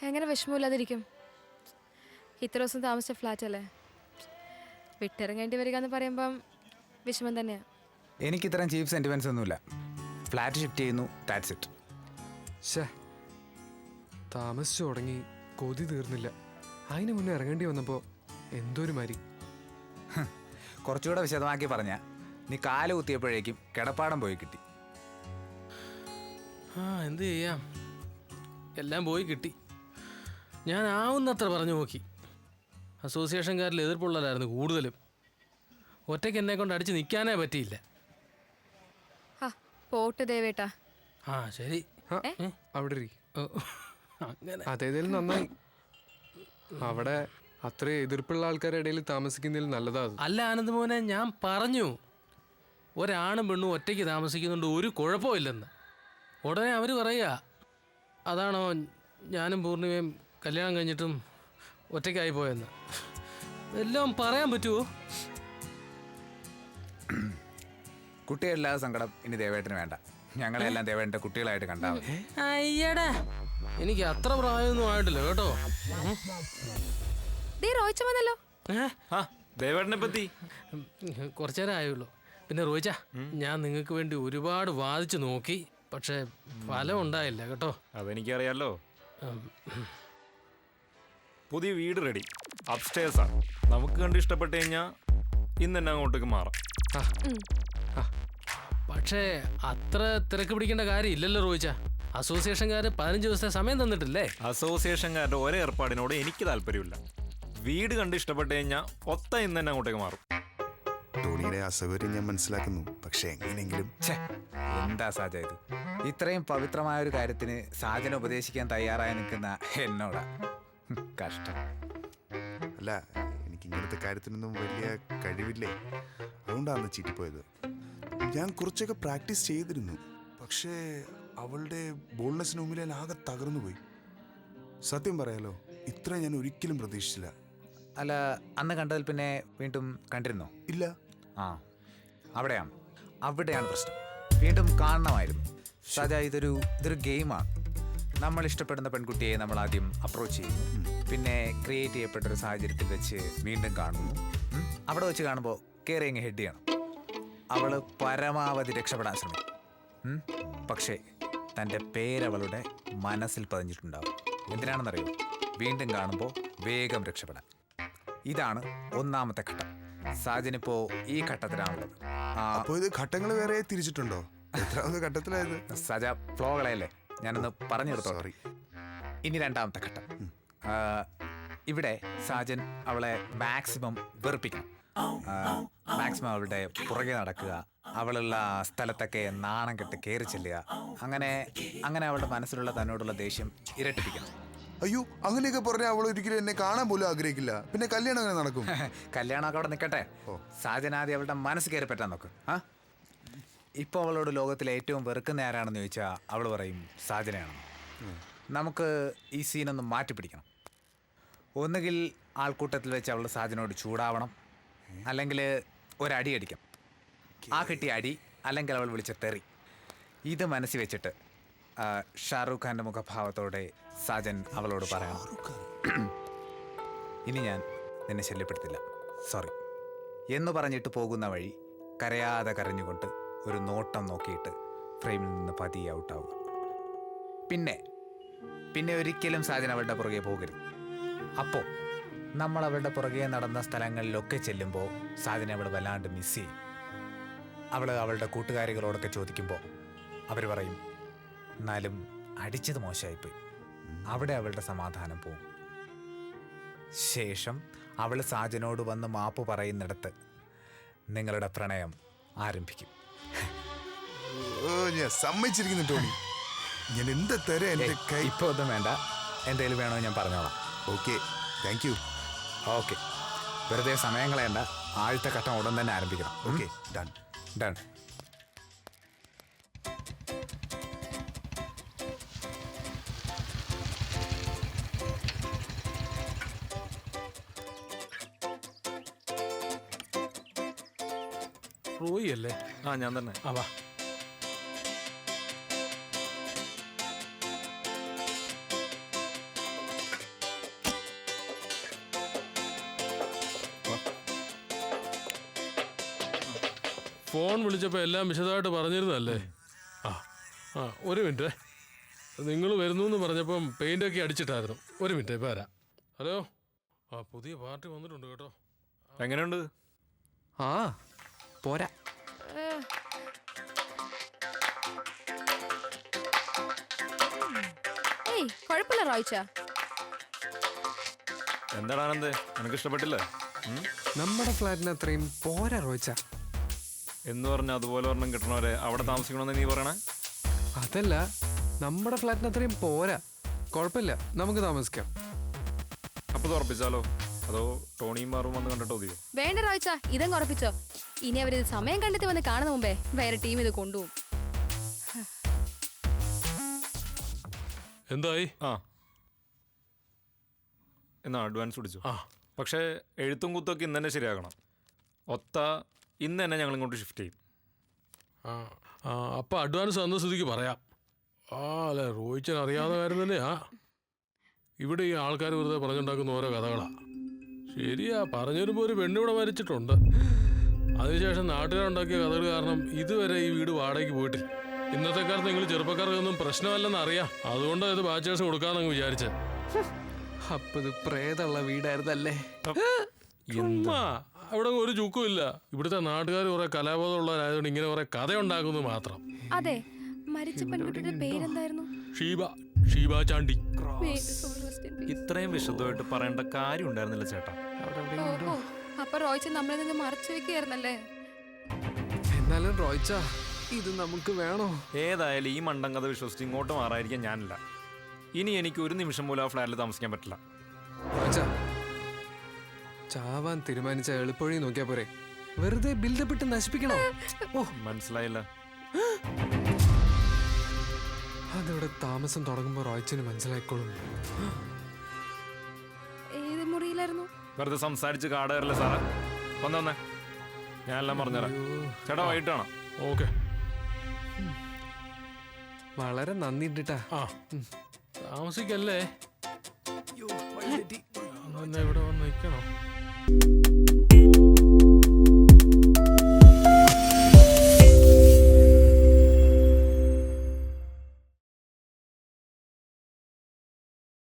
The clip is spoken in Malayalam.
എങ്ങനെ വിഷമമില്ലാതിരിക്കും? ഇത്ര ദിവസം താമസിച്ച ഫ്ലാറ്റ് അല്ലേ, വിട്ടിറങ്ങേണ്ടി വരിക എന്ന് പറയുമ്പം വിഷമം തന്നെയാണ്. എനിക്ക് ഇത്തരം ചീപ്പ് സെന്റിമെന്റ്സ് ഒന്നുമില്ല. ഫ്ലാറ്റ് ഷിഫ്റ്റ് ചെയ്യുന്നു, ദാറ്റ്സ് ഇറ്റ്. ശേ, താമസിച്ചു തുടങ്ങി കൊതി തീർന്നില്ല. അതിന് മുന്നേ ഇറങ്ങേണ്ടി വന്നപ്പോൾ എന്തൊരു മാതിരി. കുറച്ചുകൂടെ വിശദമാക്കി പറഞ്ഞ നീ കാല് കുത്തിയപ്പോഴേക്കും കിടപ്പാടം പോയി കിട്ടി. എന്ത് ചെയ്യാം, എല്ലാം പോയി കിട്ടി. ഞാൻ ആവുന്നത്ര പറഞ്ഞു നോക്കി. അസോസിയേഷൻകാരിൽ എതിർപ്പുള്ളവരായിരുന്നു കൂടുതലും. ഒറ്റയ്ക്ക് എന്നെ കൊണ്ട് അടിച്ച് നിൽക്കാനേ പറ്റിയില്ല. പോട്ട് ദേവേട്ടാ. ശരി, അവിടെ അങ്ങനെ അതേതായാലും നന്നായി. അവിടെ അത്ര എതിർപ്പുള്ള ആൾക്കാരുടെ ഇടയിൽ താമസിക്കുന്നതിൽ നല്ലതാ. അല്ല ആനന്ദ് മോനെ, ഞാൻ പറഞ്ഞു ഒരാണും പെണ്ണും ഒറ്റയ്ക്ക് താമസിക്കുന്നുണ്ട്, ഒരു കുഴപ്പമില്ലെന്ന്. ഉടനെ അവർ പറയുക അതാണോ ഞാനും പൂർണിമയും കല്യാണം കഴിഞ്ഞിട്ടും ഒറ്റയ്ക്കായി പോയെന്ന്. എല്ലാം പറയാൻ പറ്റുമോ? കുട്ടികളില്ലാതെ സങ്കടം ഇനി ദേവേട്ടന് വേണ്ട. ഞങ്ങളെല്ലാം ദേവേട്ടൻ്റെ കുട്ടികളായിട്ട് കണ്ടാൽ മതി. അയ്യടാ, എനിക്ക് അത്ര പ്രായമൊന്നും ആയിട്ടില്ല കേട്ടോ. ദേവേട്ടനെ പറ്റി കുറച്ചു നേരം ആയുള്ളൂ. പിന്നെ റോയിച്ച, ഞാൻ നിങ്ങൾക്ക് വേണ്ടി ഒരുപാട് വാദിച്ചു നോക്കി, പക്ഷെ ഫലം ഉണ്ടായില്ല കേട്ടോ. അതെനിക്കറിയാലോ. പുതിയ വീട് റെഡി, അപ്സ്റ്റേഴ്സാ. നമുക്ക് കണ്ട് ഇഷ്ടപ്പെട്ട് കഴിഞ്ഞാൽ ഇന്ന് തന്നെ അങ്ങോട്ടേക്ക് മാറാം. പക്ഷേ അത്ര തിരക്ക് പിടിക്കേണ്ട കാര്യം ഇല്ലല്ലോ റോയിച്ച. അസോസിയേഷൻകാർ 15 ദിവസത്തെ സമയം തന്നിട്ടില്ലേ? അസോസിയേഷൻകാരുടെ ഒരേ ഏർപ്പാടിനോട് എനിക്ക് താല്പര്യമില്ല. വീട് കണ്ട് ഇഷ്ടപ്പെട്ട് കഴിഞ്ഞാൽ ഇന്ന് തന്നെ അങ്ങോട്ടേക്ക് മാറും. ടോണിയുടെ അസൗകര്യം ഞാൻ മനസ്സിലാക്കുന്നു, പക്ഷെ എങ്ങനെയെങ്കിലും. എന്താ സാജ ഇത്? ഇത്രയും പവിത്രമായ ഒരു കാര്യത്തിന് സാജന ഉപദേശിക്കാൻ തയ്യാറായി നിൽക്കുന്ന എന്നോടാ കഷ്ടം. അല്ല, എനിക്ക് ഇങ്ങനത്തെ കാര്യത്തിനൊന്നും വലിയ കഴിവില്ലേ, അതുകൊണ്ടാണ് ചീറ്റിപ്പോയത്. ഞാൻ കുറച്ചൊക്കെ പ്രാക്ടീസ് ചെയ്തിരുന്നു, പക്ഷേ അവളുടെ ബോൾഡ്നെസ്സിന് മുമ്പിൽ ഞാൻ ആകെ തകർന്നു പോയി. സത്യം പറയാലോ, ഇത്ര ഞാൻ ഒരിക്കലും പ്രതീക്ഷിച്ചില്ല. അല്ല, അന്ന് കണ്ടതിൽ പിന്നെ വീണ്ടും കണ്ടിരുന്നോ? ഇല്ല. അവിടെയാണ് പ്രശ്നം. വീണ്ടും കാണണമായിരുന്നു. സാജ, ഇതൊരു ഗെയിമാണ്. നമ്മൾ ഇഷ്ടപ്പെടുന്ന പെൺകുട്ടിയെ നമ്മൾ ആദ്യം അപ്രോച്ച് ചെയ്യുന്നു, പിന്നെ ക്രിയേറ്റ് ചെയ്യപ്പെട്ടൊരു സാഹചര്യത്തിൽ വെച്ച് വീണ്ടും കാണുന്നു. അവിടെ വെച്ച് കാണുമ്പോൾ കയറി അങ്ങ് ഹെഡ് ചെയ്യണം. അവള് പരമാവധി രക്ഷപ്പെടാൻ ശ്രമിക്കും. പക്ഷേ തൻ്റെ പേരവളുടെ മനസ്സിൽ പതിഞ്ഞിട്ടുണ്ടാവും. എന്തിനാണെന്നറിയോ? വീണ്ടും കാണുമ്പോൾ വേഗം രക്ഷപ്പെടാൻ. ഇതാണ് ഒന്നാമത്തെ ഘട്ടം. സാജനിപ്പോ ഈ ഘട്ടത്തിലാണുള്ളത്. അപ്പോൾ ഇത് ഘട്ടങ്ങൾ വേറെ തിരിച്ചിട്ടുണ്ടോ? എത്രാമത്തെ ഘട്ടത്തിലായത്? സാജ, ഫ്ലോകളെയല്ലേ, ഞാനൊന്ന് പറഞ്ഞെടുത്തോ. സോറി. ഇനി രണ്ടാമത്തെ ഘട്ടം. ഇവിടെ സാജൻ അവളെ മാക്സിമം വെറുപ്പിക്കണം. മാക്സിമം അവളുടെ പുറകെ നടക്കുക, അവളുള്ള സ്ഥലത്തൊക്കെ നാണം കെട്ട് കയറി ചെല്ലുക. അങ്ങനെ അവളുടെ മനസ്സിലുള്ള തന്നോടുള്ള ദേഷ്യം ഇരട്ടിപ്പിക്കണം. അയ്യോ, അങ്ങനെയൊക്കെ പറഞ്ഞാൽ അവൾ ഒരിക്കലും എന്നെ കാണാൻ പോലും ആഗ്രഹിക്കില്ല. പിന്നെ കല്യാണം അങ്ങനെ നടക്കും? കല്യാണമൊക്കെ അവിടെ നിൽക്കട്ടെ. സാജനാദ്യം അവളുടെ മനസ്സ് കയറി പറ്റാൻ നോക്ക്. ഇപ്പോൾ അവളോട് ലോകത്തിലെ ഏറ്റവും വെറുക്കുന്ന ആരാണെന്ന് ചോദിച്ചാൽ അവൾ പറയും സാജനയാണെന്ന്. നമുക്ക് ഈ സീനൊന്ന് മാറ്റിപ്പിടിക്കണം. ഒന്നുകിൽ ആൾക്കൂട്ടത്തിൽ വെച്ച് അവൾ സാജനോട് ചൂടാവണം, അല്ലെങ്കിൽ ഒരടി അടിക്കാം. ആ കിട്ടിയ അടി, അല്ലെങ്കിൽ അവൾ വിളിച്ച തെറി. ഇത് മനസ്സിൽ വെച്ചിട്ട് ഷാറൂഖ് ഖാൻ്റെ മുഖഭാവത്തോടെ സാജൻ അവളോട് പറയണം, ഇനി ഞാൻ നിന്നെ ശല്യപ്പെടുത്തില്ല, സോറി എന്ന് പറഞ്ഞിട്ട് പോകുന്ന വഴി കരയാതെ കരഞ്ഞുകൊണ്ട് ഒരു നോട്ടം നോക്കിയിട്ട് ഫ്രെയിമിൽ നിന്ന് പതിയെ ഔട്ടാവുക. പിന്നെ ഒരിക്കലും സാജൻ അവളുടെ പുറകെ പോകരുത്. അപ്പോൾ നമ്മൾ അവളുടെ പുറകെ നടന്ന സ്ഥലങ്ങളിലൊക്കെ ചെല്ലുമ്പോൾ സാജനെ അവൾ വല്ലാണ്ട് മിസ് ചെയ്യും. അവൾ അവളുടെ കൂട്ടുകാരികളോടൊക്കെ ചോദിക്കുമ്പോൾ അവർ പറയും, എന്നാലും അടിച്ചത് മോശമായിപ്പോയി. അവിടെ അവളുടെ സമാധാനം പോവും. ശേഷം അവൾ സാജനോട് വന്ന് മാപ്പ് പറയുന്നിടത്ത് നിങ്ങളുടെ പ്രണയം ആരംഭിക്കും. ഞാൻ സമ്മതിച്ചിരിക്കുന്നു ടോണി. ഞാൻ എന്താ തരാം? എൻ്റെ കൈ ഇപ്പോൾ ഒന്നും വേണ്ട, എന്തെങ്കിലും വേണോ ഞാൻ പറഞ്ഞോളാം. Okay, thank you. ഓക്കെ, വെറുതെ സമയം കളയണ്ട, ആദ്യത്തെ ഘട്ടം ഉടൻ തന്നെ ആരംഭിക്കണം. Okay, done. റോയി അല്ലേ? ഞാൻ തന്നെ. വാ. ഫോൺ വിളിച്ചപ്പോൾ എല്ലാം വിശദമായിട്ട് പറഞ്ഞിരുന്നല്ലേ? ആ ആ ഒരു മിനിറ്റ്, നിങ്ങൾ വരുന്നു എന്ന് പറഞ്ഞപ്പം പെയിൻ്റൊക്കെ അടിച്ചിട്ടായിരുന്നു. ഒരു മിനിറ്റ്, ഇപ്പോൾ വരാം. ഹലോ, ആ പുതിയ പാർട്ടി വന്നിട്ടുണ്ട് കേട്ടോ. എങ്ങനെയുണ്ട്? ആ പോരാ. ഏയ് കുഴപ്പമില്ല റോയ്ച്ച. എന്താണ് ആനന്ദ്, നിനക്ക് ഇഷ്ടപ്പെട്ടില്ലേ? നമ്മുടെ ഫ്ലാറ്റിന് അത്രയും പോരാ റോയിച്ച. എന്ന് പറഞ്ഞാൽ അതുപോലെ ഒരെണ്ണം കിട്ടണവരെ അവിടെ താമസിക്കണമെന്ന് നീ പറയണേ? അതല്ല, നമ്മുടെ ഫ്ലാറ്റിന് അത്രയും പോരാ. കുഴപ്പമില്ല, നമുക്ക് താമസിക്കാം. അപ്പോൾ ഇത് ഉറപ്പിച്ചാലോ? അതോ ടോണിയും മാറും വന്ന് കണ്ടിട്ട് മതിയോ? വേണ്ട റോയ്ച്ച, ഇതങ്ങ് ഉറപ്പിച്ചോ. ഇനി അവരിത് സമയം കണ്ടെത്തി വന്ന് കാണുന്ന മുമ്പേ വേറെ ടീം ഇത് കൊണ്ടുപോകും. എന്തായി? ആ എന്നാ അഡ്വാൻസ് പിടിച്ചു. ആ പക്ഷേ എഴുത്തും കുത്തൊക്കെ ഇന്ന് തന്നെ ശരിയാക്കണം. ഒത്ത ഇന്ന് തന്നെ ഞങ്ങൾ ഇങ്ങോട്ട് ഷിഫ്റ്റ് ചെയ്യും. ആ അപ്പം അഡ്വാൻസ് തന്ന സ്ഥിതിക്ക് പറയാം. ആ അല്ലേ, റോയിച്ചൻ അറിയാവുന്ന കാര്യം തന്നെയാ. ഇവിടെ ഈ ആൾക്കാർ വെറുതെ പറഞ്ഞുണ്ടാക്കുന്ന ഓരോ കഥകളാ. ശരിയാ, പറഞ്ഞുവരുമ്പോൾ ഒരു പെണ്ണിവിടെ മരിച്ചിട്ടുണ്ട്. അതിനുശേഷം നാട്ടുകാരുണ്ടാക്കിയ കഥകൾ കാരണം ഇതുവരെ ഈ വീട് വാടകയ്ക്ക് പോയിട്ടില്ല. ഇന്നത്തെ കാലത്ത് നിങ്ങൾ ചെറുപ്പക്കാർക്കൊന്നും പ്രശ്നമല്ലെന്ന് അറിയാം. അതുകൊണ്ടാണ് ഇത് ബാച്ചേഴ്സ് കൊടുക്കാന്നങ്ങ് വിചാരിച്ചത്. അപ്പൊ ഇത് പ്രേതമുള്ള വീടായിരുന്നല്ലേ? ചുമ്മാ അവിടെ ഒരു ചുക്കും ഇല്ല. ഇവിടുത്തെ നാട്ടുകാർ കുറെ കലാബോധമുള്ളവരായതുകൊണ്ട് ഇങ്ങനെ കുറെ കഥ ഉണ്ടാക്കുന്നത് മാത്രം. അതെ, മരിച്ച പെൺകുട്ടിയുടെ പേരെന്തായിരുന്നു? ഷീബ ചാണ്ടി. ഇത്രയും വിശദമായിട്ട് പറയേണ്ട കാര്യം ഉണ്ടായിരുന്നില്ല ചേട്ടാ. ഓ, അപ്പൊ റോയ്ച്ച നമ്മളിൽ നിന്ന് മറച്ചു വെക്കുകയായിരുന്നല്ലേ? എന്നാലും റോയിച്ച, ഇത് നമുക്ക് വേണോ? ഏതായാലും ഈ മണ്ടൻ കഥ വിശ്വസിച്ച് ഇങ്ങോട്ട് മാറാതിരിക്കാൻ ഞാനില്ല. ഇനി എനിക്ക് ഒരു നിമിഷം പോലും ആ ഫ്ലാറ്റിൽ താമസിക്കാൻ പറ്റില്ല. റോയിച്ച, ചാവാൻ തീരുമാനിച്ച എളുപ്പവഴി നോക്കിയാ പോരെ, വെറുതെ ബിൽഡപ്പ് ഇട്ട് നശിപ്പിക്കണോ? ഓ, മനസ്സിലായില്ല. അതിവിടെ താമസം തുടങ്ങുമ്പോ റോയിച്ചന് മനസ്സിലായിക്കോളും. ഏത് മുറിയിലായിരുന്നു? വെറുതെ സംസാരിച്ച് കാടകയറല്ലേ സാറേ. വന്നേ, ഞാനെല്ലാം പറഞ്ഞുതരാം. ചേട്ടാ വൈകിട്ടാണോ? ഓക്കെ, വളരെ നന്ദി ഉണ്ടിട്ടാ. ആ താമസിക്കല്ലേ, ഇവിടെ വന്ന് നിൽക്കണോ?